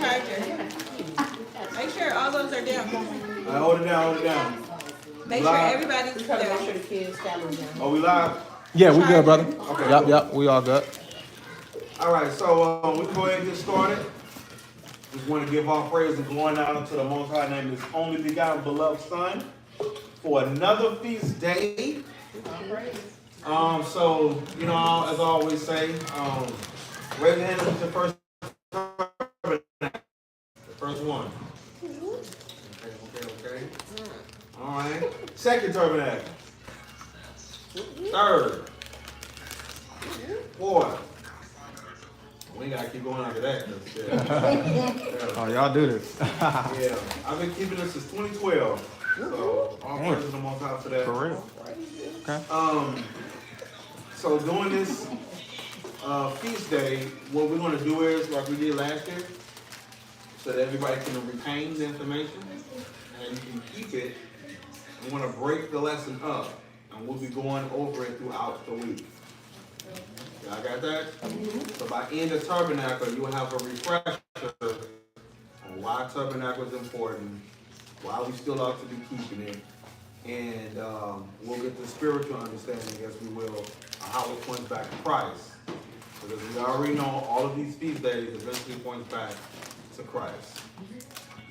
charger. Make sure all those are down. Hold it down. Make sure everybody's Make there. sure the kids got them down. Are we live? Yeah, we good, brother. Okay. Yep, we all good. All right, so we go ahead and get started. Just want to give all praise and glory now to the Most High name, His only begotten beloved Son, for another feast day. So you know, as I always say, raise your hand up to the first one. Okay. All right. Second tabernacle. Third. Fourth. We ain't gotta keep going after that. Oh, y'all do this. Yeah, I've been keeping this since 2012. So all praise to the Most High for that. For real. Okay. So during this feast day, what we're gonna do is like we did last year, so that everybody can retain the information and you can keep it. I'm gonna break the lesson up, and we'll be going over it throughout the week. Y'all got that? So by end of Tabernacle, you will have a refresher on why Tabernacle is important, why we still ought to be keeping it, and we'll get the spiritual understanding, as we will, of how it points back to Christ. Because we already know all of these feast days eventually points back to Christ.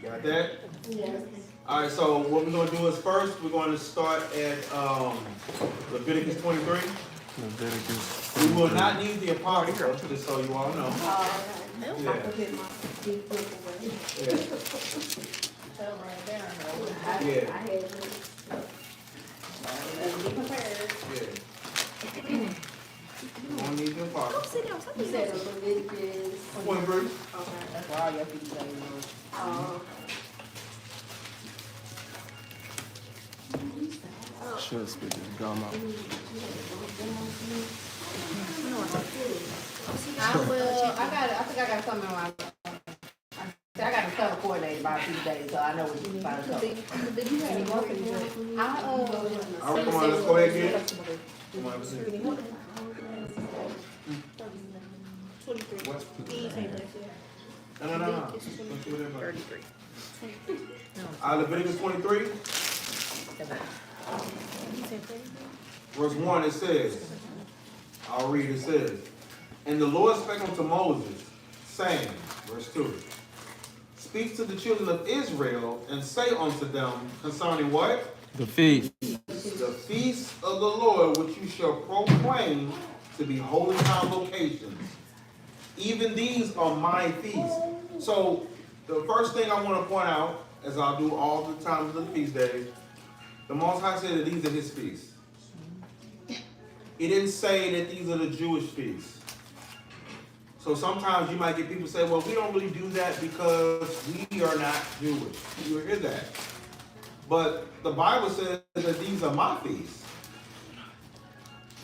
You got that? Yes. All right, so what we're going to do is first, we're going to start at Leviticus 23. We will not need the apocrypha, just so you all know. Yeah. You don't need the apocrypha. You said Leviticus 23. Okay. That's why all your people say Should spit this gum out. I think I got something around. I got a color coordinated by a few days, so I know what you about to talk. All right, come on, let's go ahead and get it. Come on, let's see. What? No. Let's do whatever. 33. Leviticus 23. Verse 1, it says, I'll read, it says, and the Lord spake unto Moses, saying, verse 2, speak to the children of Israel, and say unto them concerning what? The feast. The feast of the Lord, which you shall proclaim to be holy convocations. Even these are my feasts. So, the first thing I want to point out, as I'll do all the times of the feast days, the Most High said that these are His feasts. He didn't say that these are the Jewish feasts. So sometimes you might get people say, well, we don't really do that because we are not Jewish. You hear that. But the Bible says that these are my feasts.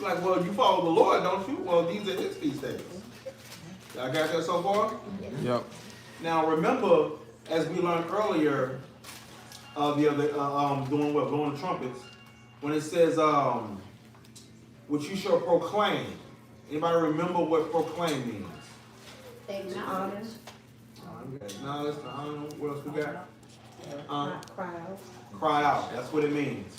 Like, well, you follow the Lord, don't you? Well, these are His feast days. Y'all got that so far? Yep. Now remember, as we learned earlier, the other doing what? Blowing the trumpets. When it says, which you shall proclaim. Anybody remember what proclaim means? Acknowledge. Acknowledge. I don't know what else we got. Cry out. Cry out. That's what it means.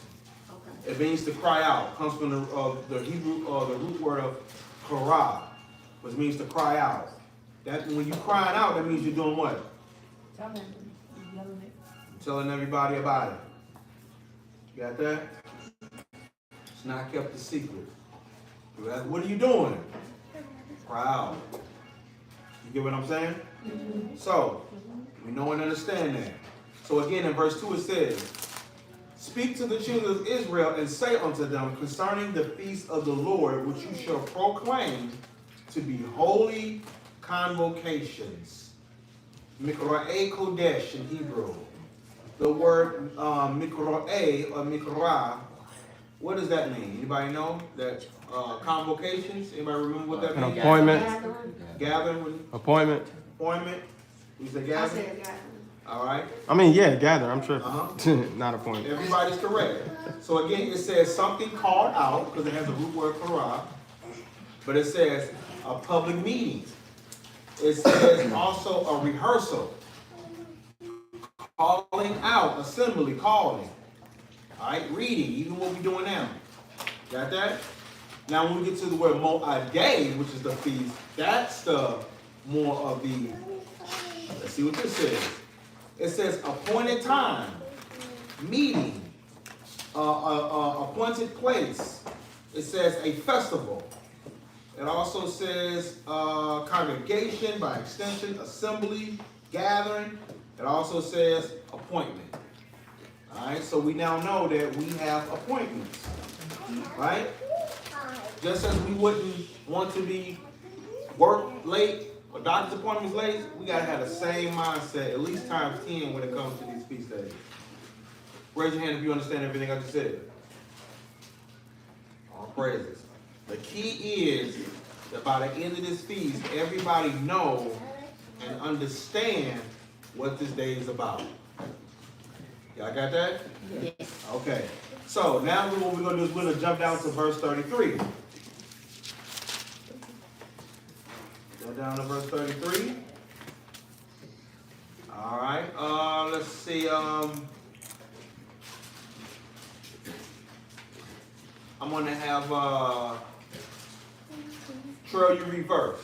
Okay. It means to cry out. It comes from the Hebrew the root word of kara, which means to cry out. That when you crying out, that means you're doing what? Telling everybody about it. You got that? It's not kept a secret. You ask, what are you doing? Cry out. You get what I'm saying? So, we know and understand that. So again, in verse 2 it says, speak to the children of Israel and say unto them concerning the feast of the Lord, which you shall proclaim to be holy convocations. Mikra'e Kodesh in Hebrew. The word mikra'e or mikra, what does that mean? Anybody know? That convocations? Anybody remember what that means? An appointment. Gathering. Appointment. Appointment. You said gathering? All right. I mean, yeah, gather. I'm tripping. Uh-huh. Not appointment. Everybody's correct. So again, it says something called out, because it has the root word kara, but it says a public meeting. It says also a rehearsal. Calling out, assembly, calling. All right, reading, even what we're doing now. Got that? Now when we get to the word mo'aday, which is the feast, that's the more of the, let's see what this says. It says appointed time, meeting, appointed place. It says a festival. It also says congregation, by extension, assembly, gathering. It also says appointment. All right, so we now know that we have appointments, right? Just as we wouldn't want to be work late or doctor's appointments late, we gotta have the same mindset, at least times 10 when it comes to these feast days. Raise your hand if you understand everything I just said. All praises. The key is that by the end of this feast, everybody know and understand what this day is about. Y'all got that? Yes. Okay. So now what we're going to do is we're going to jump down to verse 33. Go down to verse 33. All right. Let's see. I'm going to have Trail, you reverse.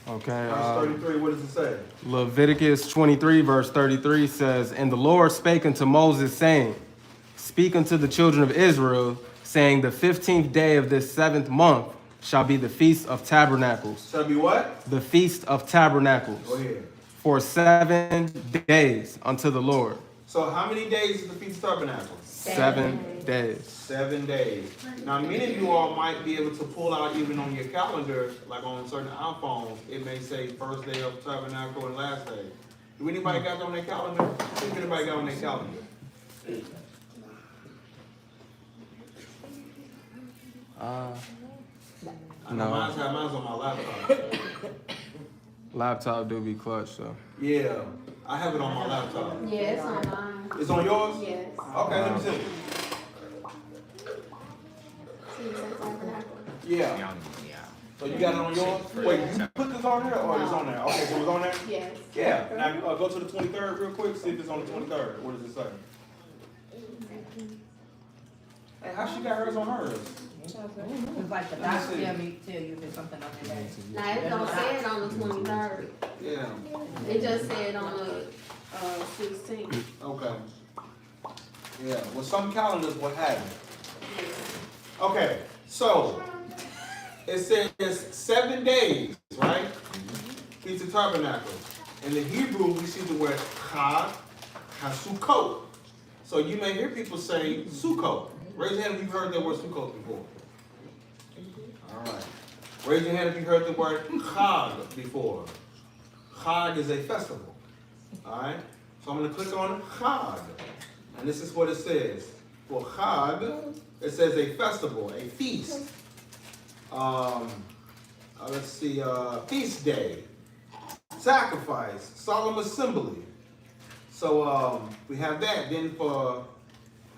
Okay. Verse 33, what does it say? Leviticus 23, verse 33 says, And the Lord spake unto Moses, saying, Speak unto the children of Israel, saying, The 15th day of this 7th month shall be the Feast of Tabernacles. Shall be what? The Feast of Tabernacles. Go ahead. For 7 days unto the Lord. So how many days is the Feast of Tabernacles? 7 days. 7 days. Now, many of you all might be able to pull out even on your calendar, like on certain iPhones, it may say first day of Tabernacle and last day. Do anybody got that on their calendar? See if anybody got on their calendar. No. Mine's on my laptop. Laptop do be clutch, so. Yeah, I have it on my laptop. Yes, on mine. It's on yours? Yes. Okay, let me see. Yeah. So you got it on yours? Wait, you put this on there or it's on there? Okay, so it's on there? Yes. Yeah. Now go to the 23rd real quick, see if it's on the 23rd. What does it say? Hey, how she got hers on hers? It's like the doctor tell you if there's something on there. Now, it don't say it on the 23rd. Yeah. It just said on the 16th. Okay. Yeah. Well, some calendars will have it. Okay. So it says 7 days, right? Feast of Tabernacles. In the Hebrew, we see the word Chag, Hasukot. So you may hear people say Sukkot. Raise your hand if you've heard that word Sukkot before. All right. Raise your hand if you've heard the word Chag before. Chag is a festival. All right. So I'm going to click on Chag. And this is what it says. For Chag, it says a festival, a feast. Let's see, feast day, sacrifice, solemn assembly. So we have that. Then for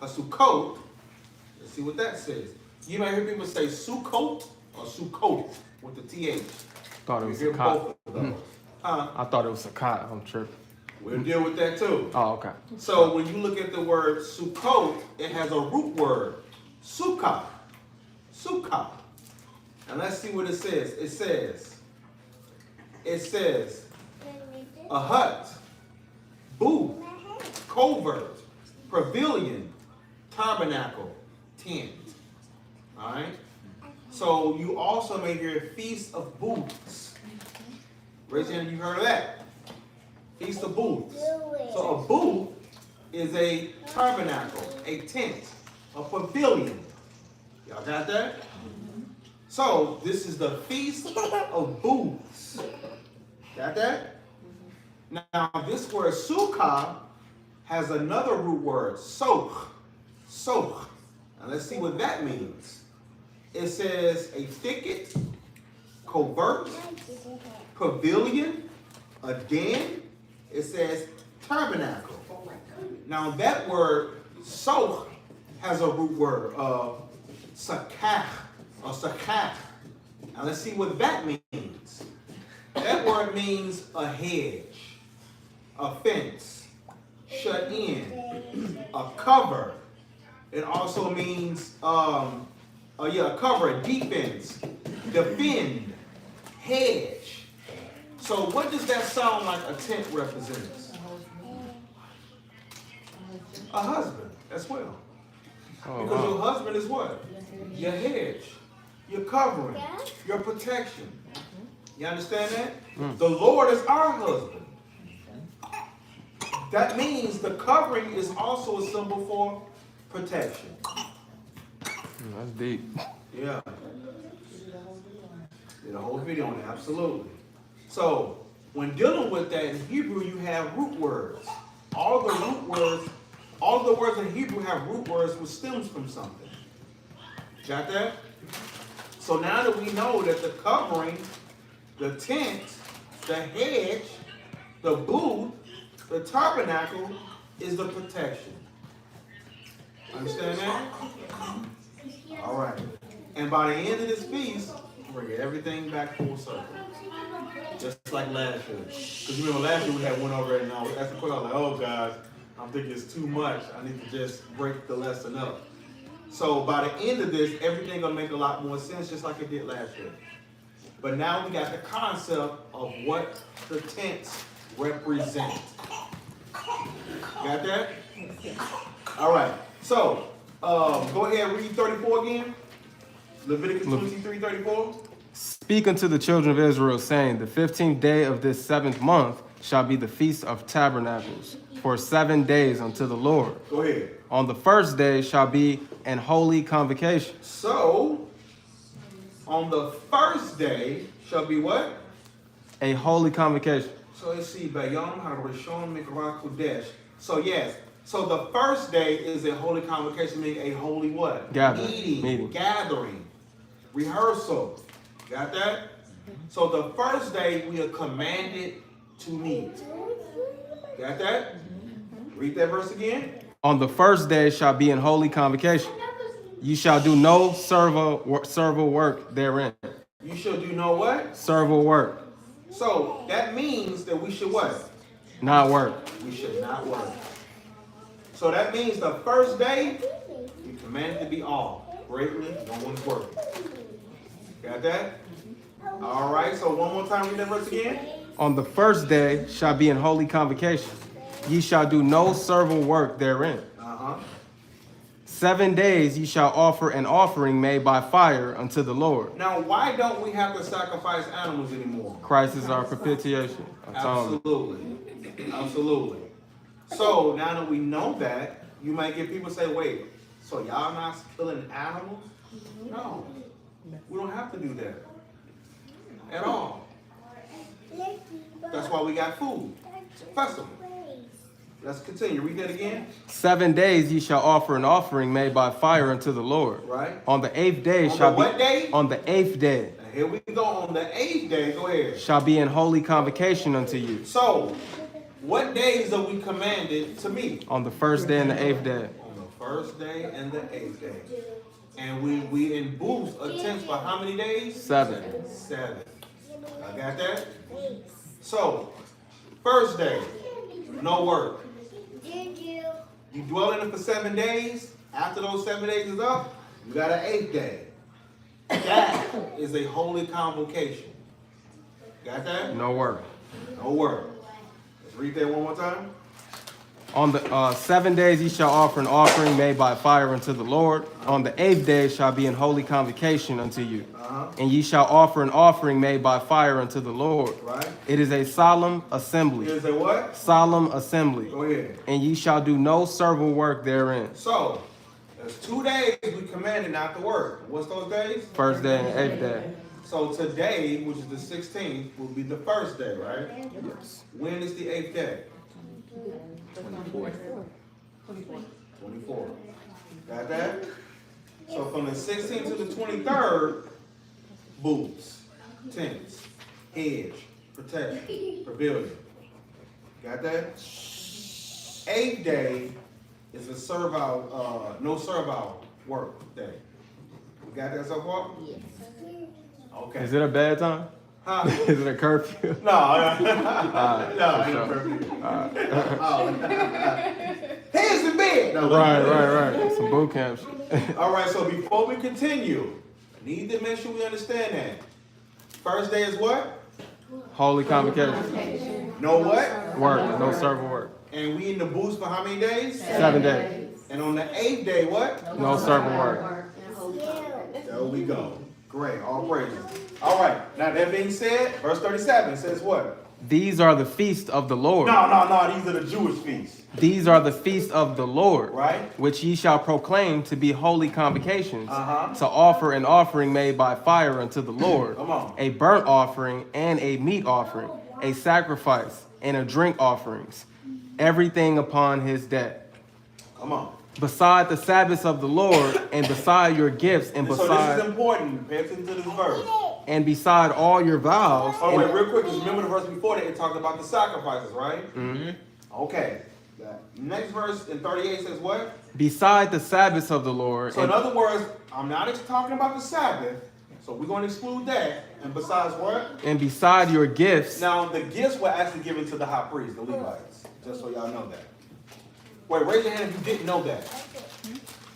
a Sukkot, let's see what that says. You may hear people say Sukkot or Sukkot with the TH. Thought it was You a hear cot. both of those. I thought it was a cot. I'm tripping. We'll deal with that too. Oh, okay. So when you look at the word Sukkot, it has a root word, Sukkah. Sukkah. And let's see what it says. It says a hut, booth, covert, pavilion, tabernacle, tent. All right? So you also may hear Feast of Booths. Raise your hand if you heard of that. Feast of Booths. So a booth is a tabernacle, a tent, a pavilion. Y'all got that? So this is the Feast of Booths. Got that? Now this word sukkah has another root word, soch. Soch. Now let's see what that means. It says a thicket, covert, pavilion, a den. It says tabernacle. Now that word soch has a root word of sakach or sakach. Now let's see what that means. That word means a hedge, a fence, shut in, a cover. It also means, a cover, a defense, defend, hedge. So what does that sound like a tent represents? A husband as well. Oh, Because wow. your husband is what? Your hedge, your covering, your protection. You understand that? The Lord is our husband. That means the covering is also a symbol for protection. That's deep. Yeah. Did a whole video on it, absolutely. So, when dealing with that in Hebrew, you have root words. All of the words in Hebrew have root words which stems from something. Got that? So now that we know that the covering, the tent, the hedge, the booth, the tabernacle is the protection. Understand that? All right. And by the end of this feast, bring everything back full circle. Just like last year. Because you remember last year we had one over it and I was asking the question, I was like, oh God, I'm thinking it's too much. I need to just break the lesson up. So by the end of this, everything gonna make a lot more sense, just like it did last year. But now we got the concept of what the tents represent. Got that? All right. So go ahead and read 34 again. Leviticus 23:34. Speak unto the children of Israel, saying, the 15th day of this 7th month shall be the feast of tabernacles, for 7 days unto the Lord. Go ahead. On the first day shall be an holy convocation. So, on the first day shall be what? A holy convocation. So let's see, Bayom HaRishon Mikra Kodesh. So yes, so the first day is a holy convocation, meaning a holy what? Gathering. Meeting. Gathering, rehearsal. Got that? So the first day we are commanded to meet. Got that? Read that verse again. On the first day shall be an holy convocation. You shall do no servile work therein. You shall do no what? Servile work. So that means that we should what? Not work. We should not work. So that means the first day, we commanded to be off. Greatly, no one's working. Got that? All right, so one more time, read that verse again. On the first day shall be an holy convocation. Ye shall do no servile work therein. 7 days ye shall offer an offering made by fire unto the Lord. Now, why don't we have to sacrifice animals anymore? Christ is our propitiation. Atonement. Absolutely. Absolutely. So now that we know that, you might get people say, wait, so y'all not killing animals? No. We don't have to do that. At all. That's why we got food. It's a festival. Let's continue. Read that again. 7 days ye shall offer an offering made by fire unto the Lord. Right. On the 8th day On shall the what day? On the 8th day. Now here we go. On the 8th day, go ahead. Shall be an holy convocation unto you. So, what days are we commanded to meet? On the first day and the 8th day. On the first day and the 8th day. And we in booths attend for how many days? 7. 7. I got that? So, first day, no work. You dwell in it for 7 days. After those 7 days is up, you got an 8th day. That is a holy convocation. Got that? No work. No work. Let's read that one more time. On the 7 days ye shall offer an offering made by fire unto the Lord. On the 8th day shall be an holy convocation unto you. And ye shall offer an offering made by fire unto the Lord. Right. It is a solemn assembly. It is a what? Solemn assembly. Go ahead. And ye shall do no servile work therein. So, there's 2 days we commanded not to work. What's those days? First day and 8th day. So today, which is the 16th, will be the first day, right? Yes. When is the 8th day? 24. Got that? So from the 16th to the 23rd, booths, tents, hedge, protection, pavilion. Got that? 8th day is a servile, no servile work day. We got that so far? Yes. Okay. Is it a bad time? Huh? Is it a curfew? No, for no, sure. Hands in bed. No, Right. Some boot camp shit. All right, so before we continue, I need to make sure we understand that. First day is what? Holy convocation. No what? Work. No servant work. And we in the booth for how many days? 7 days. And on the 8th day, what? No servant work. There we go. Great, all praises. All right, now that being said, verse 37 says what? These are the feasts of the Lord. No, these are the Jewish feasts. These are the feasts of the Lord, Right. which ye shall proclaim to be holy convocations, Uh-huh. to offer an offering made by fire unto the Lord, Come on. a burnt offering and a meat offering, a sacrifice and a drink offerings, everything upon his day. Come on. Beside the Sabbaths of the Lord, and beside your gifts, and So this is beside important. Pay attention to this verse. all your vows. Oh, wait, real quick, because remember the verse before that, it talked about the sacrifices, right? Mm-hmm. Okay. The next verse in 38 says what? Beside the Sabbaths of the Lord. So in other words, I'm not talking about the Sabbath, so we're going to exclude that. And besides what? And beside your gifts. Now, the gifts were actually given to the high priest, the Levites, just so y'all know that. Wait, raise your hand if you didn't know that.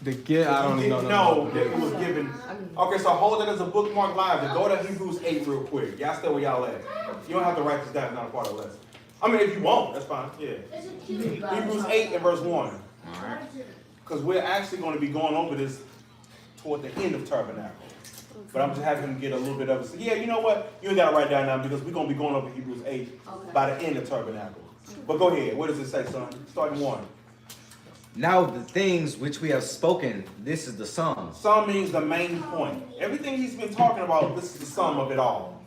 The gift, I don't You know. didn't know that it was given. Okay, so hold it as a bookmark live and go to Hebrews 8 real quick. Y'all stay where y'all at. You don't have to write this down, it's not a part of the lesson. I mean, if you won't, that's fine, yeah. Hebrews 8 and verse 1. Because we're actually going to be going over this toward the end of Tabernacle. But I'm just having him get a little bit of it. So yeah, you know what? You ain't got to write down now because we're going to be going over Hebrews 8 by the end of Tabernacle. But go ahead. What does it say, son? Starting 1. Now the things which we have spoken, this is the sum. Sum means the main point. Everything he's been talking about, this is the sum of it all.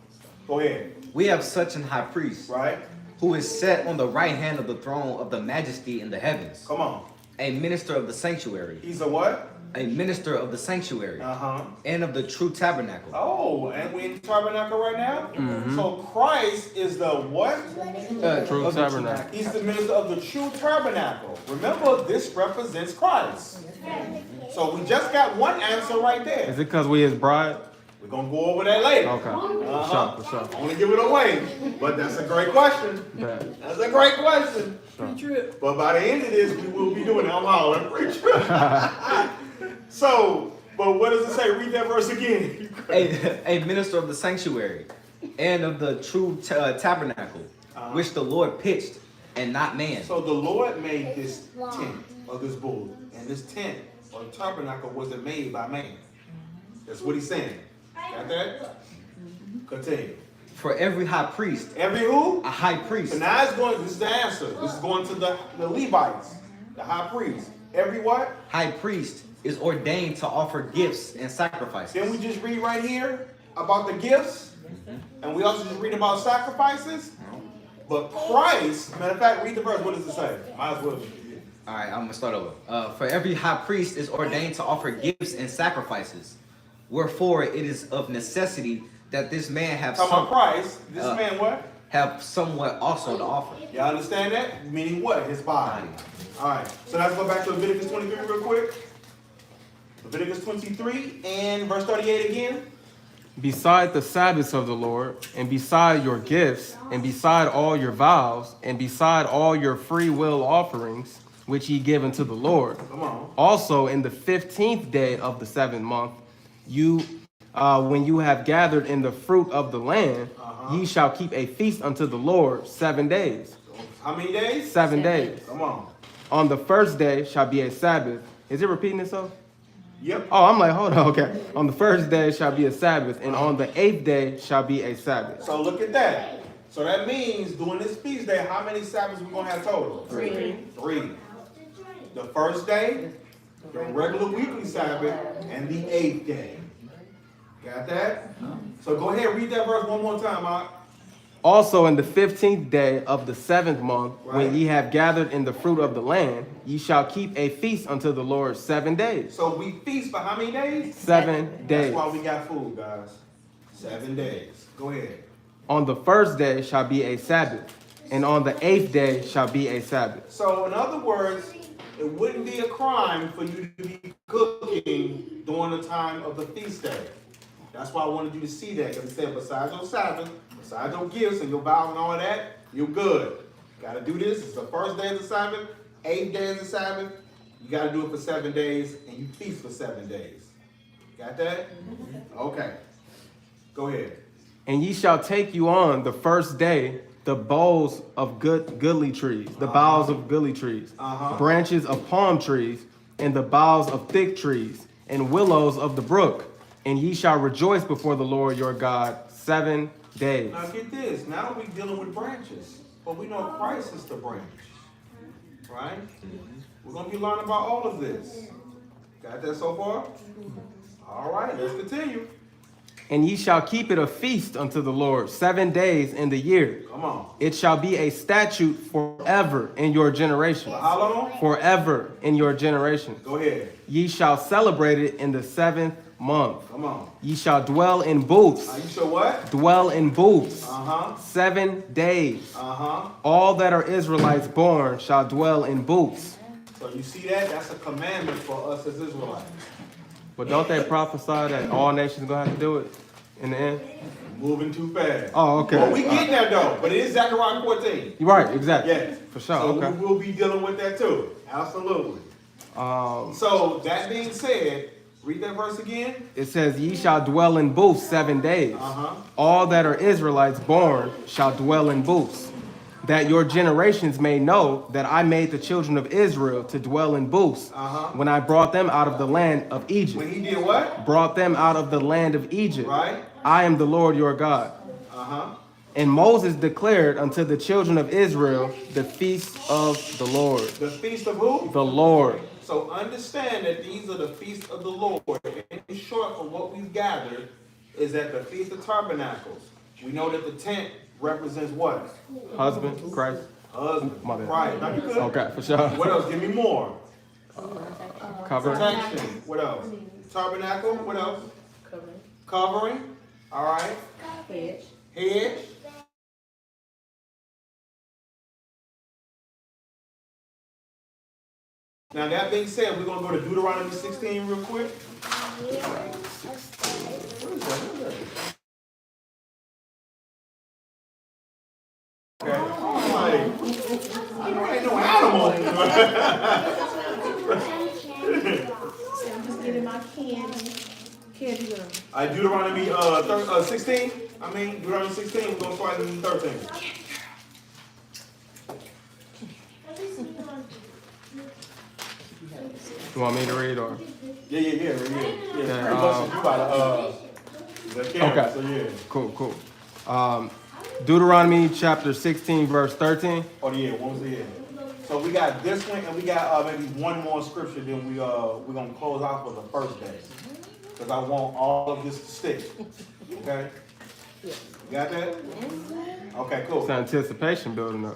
Go ahead. We have such an high priest, Right? who is set on the right hand of the throne of the majesty in the heavens, Come on. a minister of the sanctuary, He's a what? a minister of the sanctuary, Uh-huh. and of the true tabernacle. Oh, and we in Tabernacle right now? Mm-hmm. So Christ is the what? True of the tabernacle. He's the minister of the true tabernacle. Remember, this represents Christ. So we just got one answer right there. Is it because we his bride? We're going to go over that later. Okay. Uh-huh. For sure. I want to give it away, but that's a great question. Bet. That's a great question. Sure. But by the end of this, we will be doing it. I'm hollering. So, but what does it say? Read that verse again. A minister of the sanctuary, and of the true tabernacle, which the Lord pitched, and not man. So the Lord made this tent of this bull, and this tent or tabernacle wasn't made by man. That's what he's saying. Got that? Continue. For every high priest, Every who? a high priest, So now it's going, this is the answer. This is going to the Levites, the high priest. Every what? high priest is ordained to offer gifts and sacrifices. Then we just read right here about the gifts, and we also just read about sacrifices. But Christ, matter of fact, read the verse. What does it say? Might as well. All right, I'm gonna start over. For every high priest is ordained to offer gifts and sacrifices. Wherefore it is of necessity that this man have Talking about Christ, this man what? have somewhat also to offer. Y'all understand that? Meaning what? His body. All right. So let's go back to Leviticus 23 real quick. Leviticus 23 and verse 38 again. Beside the Sabbaths of the Lord, and beside your gifts, and beside all your vows, and beside all your free will offerings, which ye give unto the Lord. Come on. Also in the 15th day of the 7th month, you, when you have gathered in the fruit of the land, ye shall keep a feast unto the Lord 7 days. How many days? 7 days. Come on. On the first day shall be a Sabbath. Is it repeating itself? Yep. Oh, I'm like, hold on, okay. On the first day shall be a Sabbath, and on the 8th day shall be a Sabbath. So look at that. So that means during this feast day, how many Sabbaths we gonna have total? 3. 3. The first day, the regular weekly Sabbath, and the 8th day. Got that? So go ahead, read that verse one more time, Mark. Also in the 15th day of the 7th month, Right. when ye have gathered in the fruit of the land, ye shall keep a feast unto the Lord 7 days. So we feast for how many days? 7 days. That's why we got food, guys. 7 days. Go ahead. On the first day shall be a Sabbath, and on the 8th day shall be a Sabbath. So in other words, it wouldn't be a crime for you to be cooking during the time of the feast day. That's why I wanted you to see that, because it said besides your Sabbath, besides your gifts and your vows and all of that, you're good. Got to do this. It's the first day of the Sabbath, 8 days of the Sabbath. You got to do it for 7 days, and you feast for 7 days. Got that? Okay. Go ahead. And ye shall take you on the first day the boughs of goodly trees, the boughs of goodly trees, branches of palm trees, and the boughs of thick trees, and willows of the brook. And ye shall rejoice before the Lord your God 7 days. Now get this. Now we're dealing with branches, but we know Christ is the branch, right? We're going to be learning about all of this. Got that so far? All right, let's continue. And ye shall keep it a feast unto the Lord 7 days in the year. Come on. It shall be a statute forever in your generations. How long? Forever in your generations. Go ahead. Ye shall celebrate it in the 7th month. Come on. Ye shall dwell in booths. You sure what? Dwell in booths. 7 days. All that are Israelites born shall dwell in booths. So you see that? That's a commandment for us as Israelites. But don't they prophesy that all nations gonna have to do it in the end? Moving too fast. Oh, okay. Well, we getting there though, but it is Zechariah 14. You're right, exactly. Yes. For sure. So Okay. we will be dealing with that too. Absolutely. So that being said, read that verse again. It says, ye shall dwell in booths 7 days. All that are Israelites born shall dwell in booths, that your generations may know that I made the children of Israel to dwell in booths when I brought them out of the land of Egypt. When he did what? Brought them out of the land of Egypt. Right. I am the Lord your God. And Moses declared unto the children of Israel the feast of the Lord. The feast of who? The Lord. So understand that these are the feasts of the Lord. In short, from what we've gathered, is that the Feast of Tabernacles. We know that the tent represents what? Husband, Christ. Husband, My bad. Christ. Now you good. Okay, for sure. What else? Give me more. Cover. Protection. What else? Tabernacle. What else? Covering. All right. Hedge. Now that being said, we're going to go to Deuteronomy 16 real quick. Where is that? Okay. I know I ain't no animal. I'm just getting my candy. Candy girl. Deuteronomy 16. Deuteronomy 16. We're going to start in 13. You want me to read or? Yeah. Yeah. Okay, Pretty much you got the camera, okay. so yeah. Cool. Deuteronomy chapter 16, verse 13. Oh yeah, what was it? So we got this one, and we got maybe one more scripture. Then we're gonna close out for the first day, because I want all of this to stick. Okay. You got that? Okay, cool. It's anticipation building up.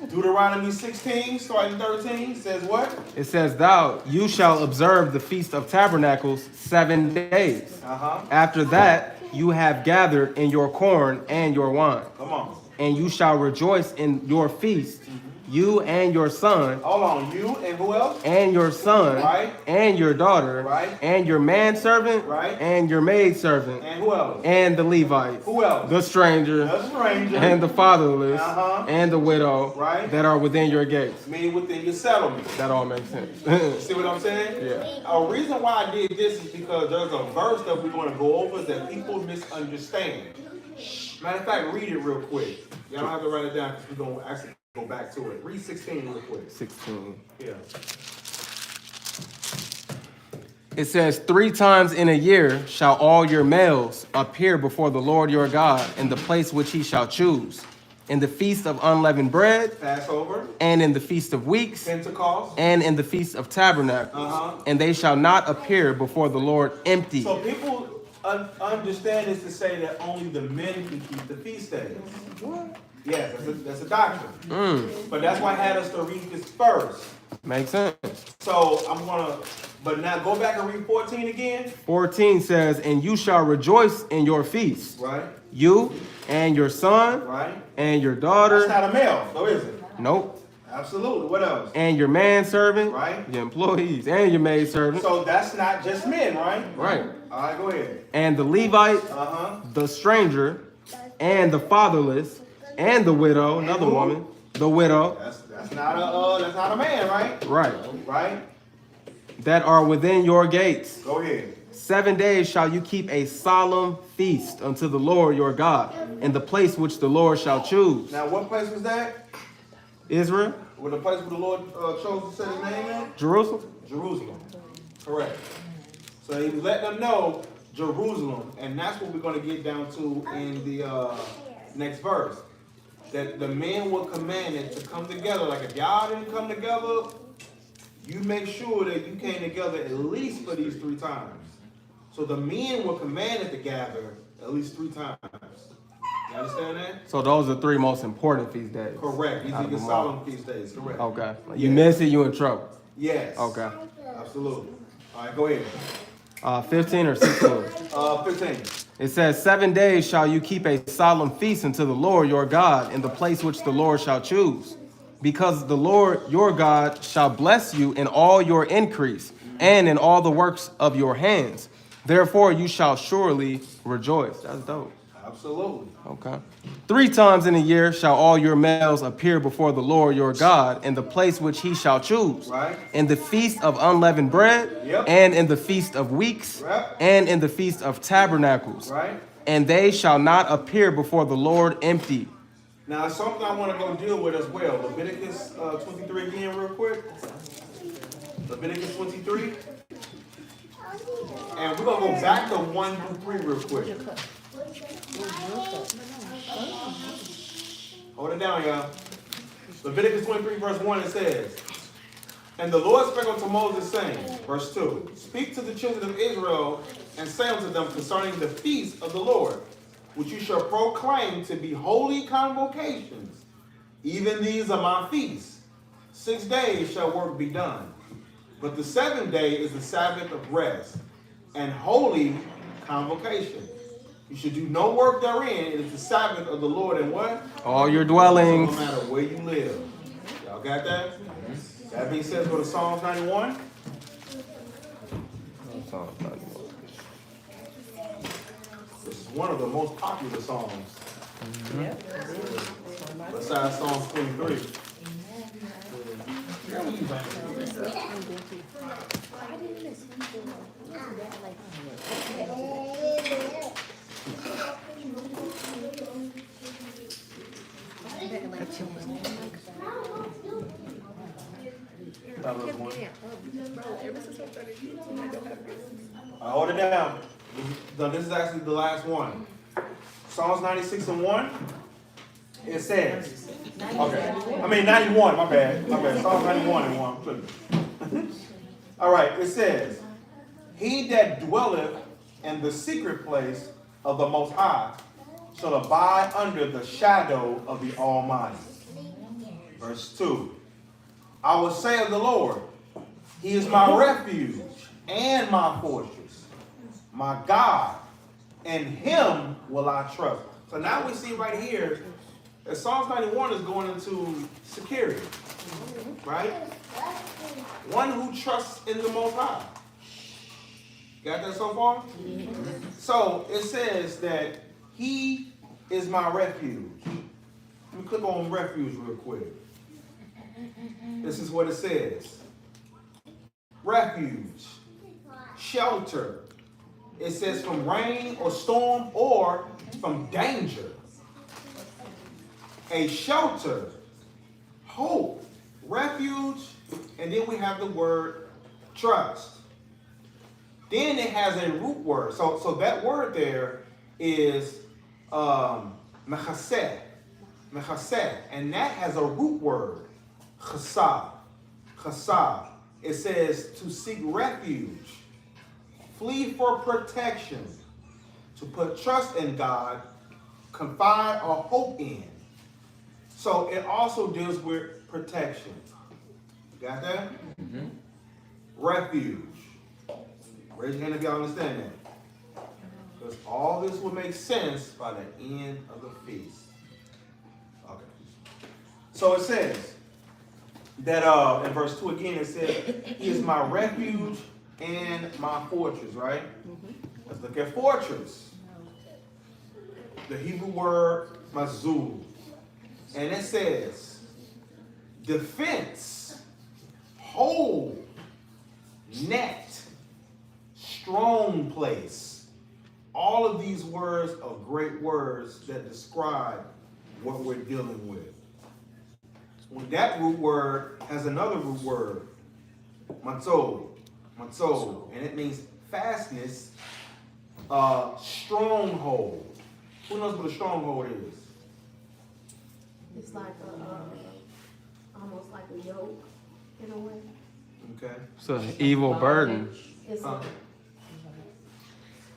Deuteronomy 16, starting 13, says what? It says, you shall observe the Feast of Tabernacles 7 days. After that, you have gathered in your corn and your wine. Come on. And you shall rejoice in your feast, you and your son. Hold on, you and who else? And your son, right? And your daughter, right? And your manservant, right? And your maidservant, and who else? And the Levites, who else? The stranger, and the fatherless, and the widow, right? That are within your gates. Meaning within your settlement. That all makes sense. See what I'm saying? Yeah. A reason why I did this is because there's a verse that we're going to go over that people misunderstand. Matter of fact, read it real quick. Y'all don't have to write it down because we're going to actually go back to it. Read 16 real quick. 16. Yeah. It says, 3 times in a year shall all your males appear before the Lord your God in the place which he shall choose, in the feast of unleavened bread, Passover, and in the feast of weeks, Pentecost, and in the feast of tabernacles. And they shall not appear before the Lord empty. So people understand this to say that only the men can keep the feast days. Yes, that's a doctrine. But that's why I had us to read this first. Makes sense. So but now go back and read 14 again. 14 says, and you shall rejoice in your feast. Right. You and your son. Right. And your daughter. That's not a male, though, is it? Nope. Absolutely. What else? And your manservant. Right. Your employees and your maidservant. So that's not just men, right? Right. All right, go ahead. And the Levite, the stranger, and the fatherless, and the widow, another woman, the widow. That's not a man, right? Right. Right? That are within your gates. Go ahead. 7 days shall you keep a solemn feast unto the Lord your God, in the place which the Lord shall choose. Now, what place was that? Israel? With the place where the Lord chose to set his name in? Jerusalem? Jerusalem. Correct. So he was letting them know Jerusalem, and that's what we're going to get down to in the next verse. That the men were commanded to come together. Like if y'all didn't come together, you make sure that you came together at least for these 3 times. So the men were commanded to gather at least 3 times. You understand that? So those are 3 most important feast days. Correct. These are the solemn feast days. Correct. Okay. You miss it, you in trouble. Yes. Okay. Absolutely. All right, go ahead. 15 or 16? 15. It says, 7 days shall you keep a solemn feast unto the Lord your God in the place which the Lord shall choose. Because the Lord your God shall bless you in all your increase and in all the works of your hands. Therefore you shall surely rejoice. That's dope. Absolutely. Okay. 3 times in a year shall all your males appear before the Lord your God in the place which he shall choose. Right. In the feast of unleavened bread, Yep. and in the feast of weeks, Right. and in the feast of tabernacles. Right. And they shall not appear before the Lord empty. Now, something I want to go deal with as well. Leviticus 23 again, real quick. Leviticus 23. And we're going to go back to 1 through 3 real quick. Hold it down, y'all. Leviticus 23, verse 1, it says, And the Lord spake unto Moses, saying, verse 2, Speak to the children of Israel, and say unto them concerning the feast of the Lord, which you shall proclaim to be holy convocations. Even these are my feasts. 6 days shall work be done. But the 7th day is the Sabbath of rest, and holy convocation. You should do no work therein. It is the Sabbath of the Lord, and what? All your dwellings. No matter where you live. Y'all got that? That being said, go to Psalms 91. This is one of the most popular songs. Besides Psalms 23. Hold it down. This is actually the last one. Psalms 96 and 1. It says, okay. I mean 91, my bad. Psalms 91 and 1. All right, it says, He that dwelleth in the secret place of the Most High shall abide under the shadow of the Almighty. Verse 2. I will say of the Lord, He is my refuge and my fortress, my God, and Him will I trust. So now we see right here that Psalms 91 is going into security, right? One who trusts in the Most High. Got that so far? So it says that He is my refuge. Let me click on refuge real quick. This is what it says. Refuge, shelter. It says from rain or storm or from danger. A shelter, hope, refuge, and then we have the word trust. Then it has a root word. So that word there is mechaseh, and that has a root word, chasah. It says to seek refuge, flee for protection, to put trust in God, confide or hope in. So it also deals with protection. You got that? Mm-hmm. Refuge. Raise your hand if y'all understand that. Because all this will make sense by the end of the feast. Okay. So it says that in verse 2 again, it says, He is my refuge and my fortress, right? Mm-hmm. Let's look at fortress. The Hebrew word mazul. And it says defense, hold, net, strong place. All of these words are great words that describe what we're dealing with. When that root word has another root word, matzol, and it means fastness, stronghold. Who knows what a stronghold is? It's like a, almost like a yoke in a way. Okay. It's an evil burden. It's a,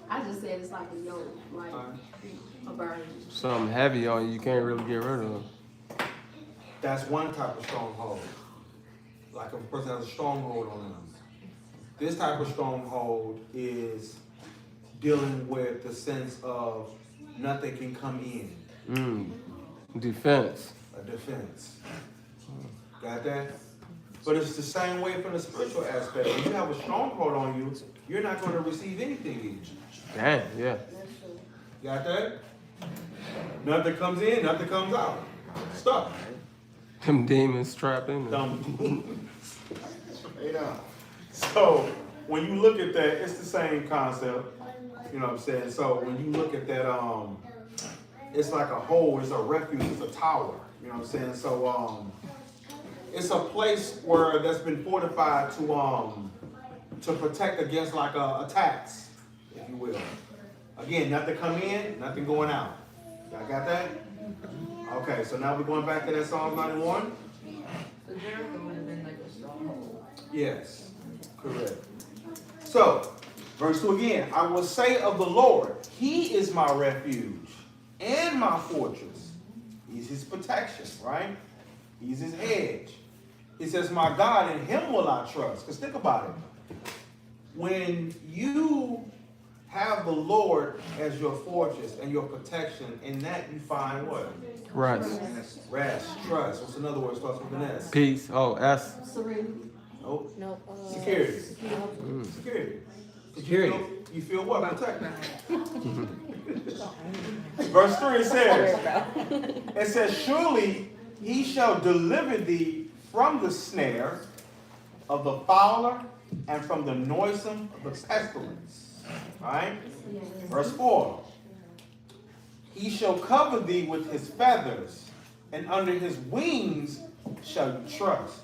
I just said it's like a yoke, like a burden. Something heavy on you, you can't really get rid of. That's one type of stronghold. Like a person has a stronghold on them. This type of stronghold is dealing with the sense of nothing can come in. Defense. A defense. Got that? But it's the same way from the spiritual aspect. When you have a stronghold on you, you're not going to receive anything in. Dang, yeah. Got that? Nothing comes in, nothing comes out. Stuck. Them demons trapped in there. Dumb. Straight up. So when you look at that, it's the same concept. You know what I'm saying? So when you look at that, it's like a hole, it's a refuge, it's a tower. You know what I'm saying? So it's a place where that's been fortified to protect against like attacks, if you will. Again, nothing come in, nothing going out. Y'all got that? Okay, so now we're going back to that Psalm 91. So Jericho would have been like a stronghold. Yes, correct. So, verse 2 again. I will say of the Lord, He is my refuge and my fortress. He's His protection, right? He's His hedge. He says, my God, in Him will I trust. Because think about it. When you have the Lord as your fortress and your protection, in that you find what? Rest. Rest, trust. What's another word starts with an S? Peace. Oh, S. Serenity. Nope. No. Security. Security. Security. Security. You feel what? Protected. Verse 3 says, it says, surely He shall deliver thee from the snare of the fowler and from the noisome of the pestilence. Right? Verse 4. He shall cover thee with His feathers, and under His wings shall you trust.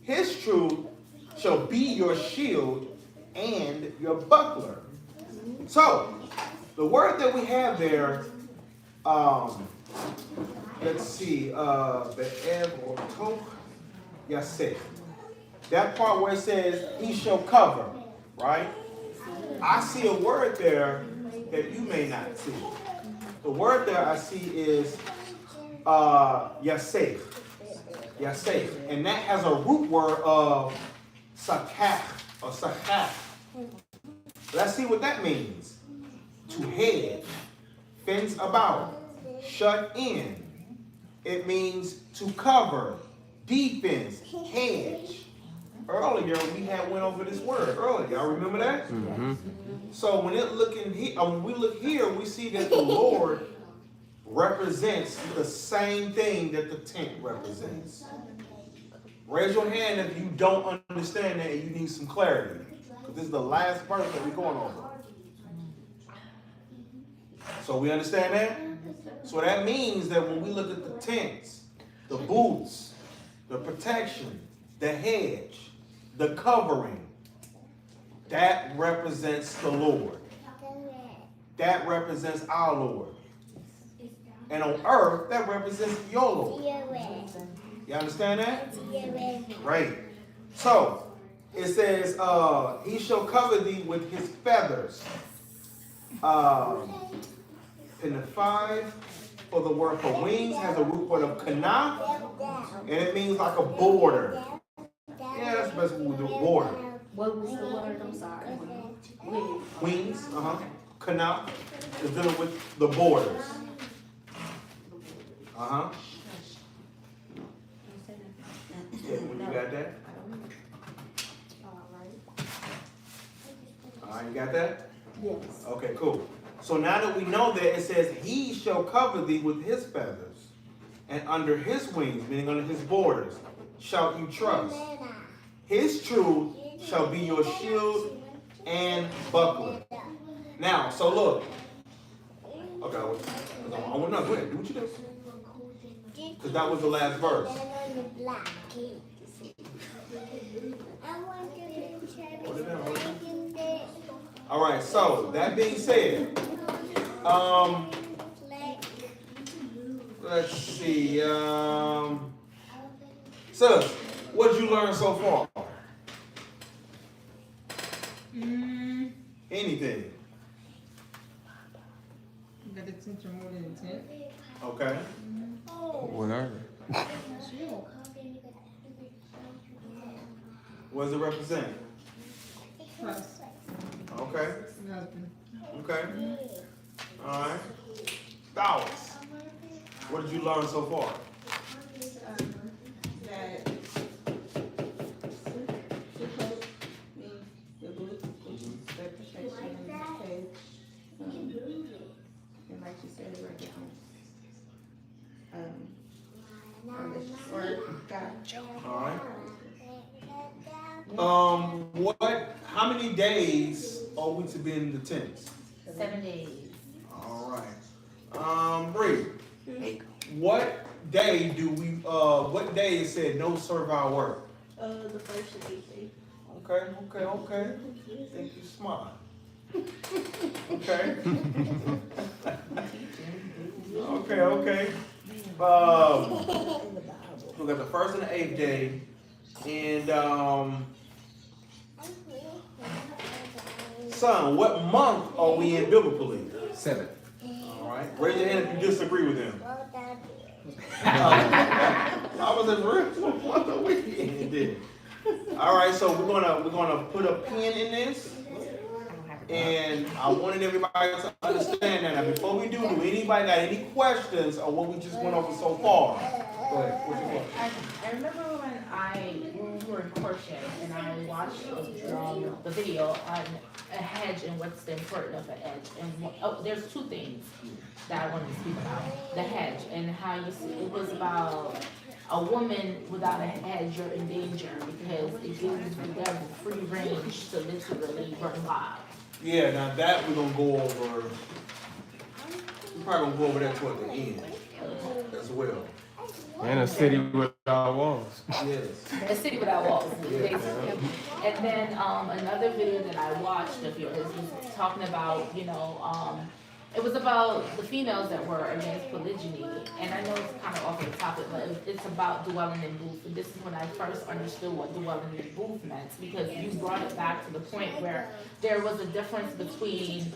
His truth shall be your shield and your buckler. So, the word that we have there, let's see, Be'ev or Tok Yaseh. That part where it says, He shall cover, right? I see a word there that you may not see. The word there I see is Yaseh. Yaseh. And that has a root word of sakach or sakach. Let's see what that means. To hedge, fence about, shut in. It means to cover, defense, hedge. Earlier, we went over this word earlier. Y'all remember that? Mm-hmm. So when we look here, we see that the Lord represents the same thing that the tent represents. Raise your hand if you don't understand that and you need some clarity. Because this is the last verse that we're going over. So we understand that? So that means that when we look at the tents, the booths, the protection, the hedge, the covering, that represents the Lord. That represents our Lord. And on earth, that represents your Lord. You understand that? Great. So, it says, He shall cover thee with His feathers. In the 5, for the word for wings, has a root word of kanah, and it means like a border. Yeah, that's the best word, the border. What was the word? I'm sorry. Wings, kanah, is dealing with the borders. Yeah, when you got that? All right, you got that? Yes. Okay, cool. So now that we know that, it says, he shall cover thee with his feathers, and under his wings, meaning under his borders, shalt you trust. His truth shall be your shield and buckler. Now, so look. Okay, I want to go ahead. Do what you do. Because that was the last verse. All right, so that being said, let's see. Sis, what did you learn so far? Anything? Got attention more than intent. Okay. What are they? What does it represent? Trust. Okay. Husband. Okay. All right. Thoughts. What did you learn so far? That sukkot means the book, which is the protection and the hedge. And like you said, it represents or God. All right. How many days are we to be in the tents? 7 days. All right. Bree, what day what day is said no servile work? The first of each day. Okay. Think you smart. Okay. Okay. We got the first and the 8th day, and son, what month are we in biblically? 7. All right. Raise your hand if you disagree with him. I was in what the weekend did. All right, so we're gonna put a pin in this, and I wanted everybody to understand that. Now, before we do anybody got any questions on what we just went over so far? Go ahead. What's your question? I remember when we were in courtship and I watched the video on a hedge and what's the importance of a hedge. And there's two things that I wanted to speak about. The hedge and how you see it was about a woman without a hedge, you're in danger because it gives the devil free range to literally run wild. Yeah, now that we're gonna go over. We're probably gonna go over that toward the end as well. And a city without walls. Yes. A city without walls, basically. And then another video that I watched of yours was talking about, it was about the females that were against polygyny. And I know it's kind of off the topic, but it's about dwelling in booths. And this is when I first understood what dwelling in booth meant, because you brought it back to the point where there was a difference between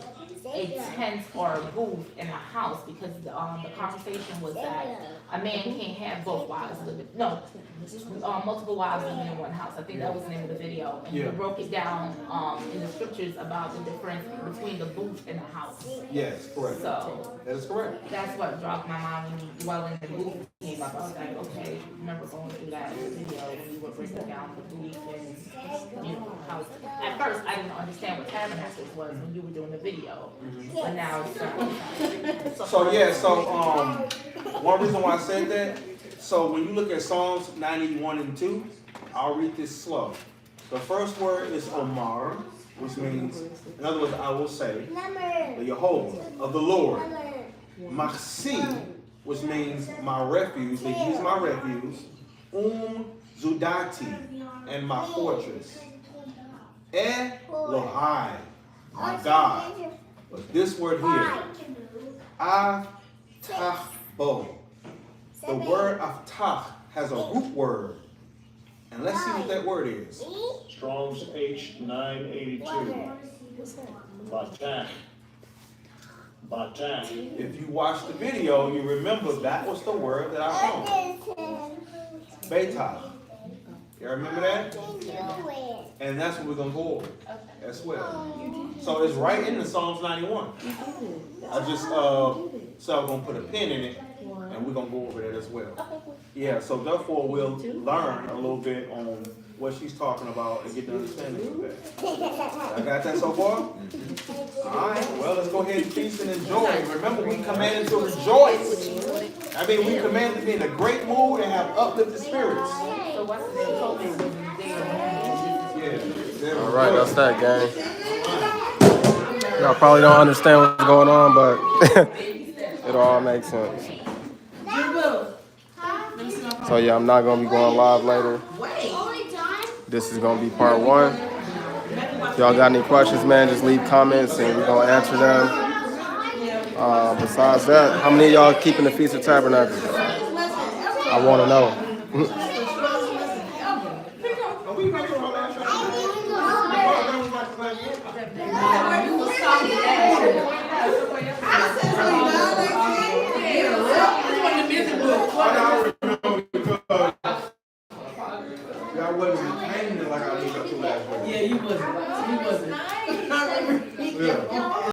a tent or a booth in a house, because the conversation was that a man can't have both wives living, multiple wives living in one house. I think that was the name of the video. And you broke it down in the scriptures about the difference between the booth and the house. Yes, correct. So that is correct. that's what dropped my mind when you dwell in the booth came up. I was like, okay, I remember going through that video when you were breaking down the booth and house. At first, I didn't understand what Tabernacles was when you were doing the video, but now it's So one reason why I said that. So when you look at Psalms 91 and 2, I'll read this slow. The first word is Omar, which means, in other words, I will say, the Jehovah of the Lord. Machsi, which means my refuge. They use my refuge. Zudati, and my fortress. Elohai, my God. But this word here, Avtachbo. The word Avtach has a root word. And let's see what that word is. Strong's H982. Batak. If you watch the video, you remember that was the word that I found. Betach. You remember that? And that's what we're going to go over as well. So it's right in the Psalms 91. I just, so I'm going to put a pin in it, and we're going to go over that as well. Yeah, so therefore we'll learn a little bit on what she's talking about and get the understanding of that. I got that so far? All right, well, let's go ahead and feast and enjoy. Remember, we commanded to rejoice. I mean, we commanded to be in a great mood and have uplifted spirits. So what's the COVID Yeah. All right, that's that, gang. Y'all probably don't understand what's going on, but it all makes sense. So yeah, I'm not gonna be going live later. This is gonna be part 1. If y'all got any questions, man, just leave comments and we're gonna answer them. Besides that, how many of y'all keeping the Feast of Tabernacles? I wanna know.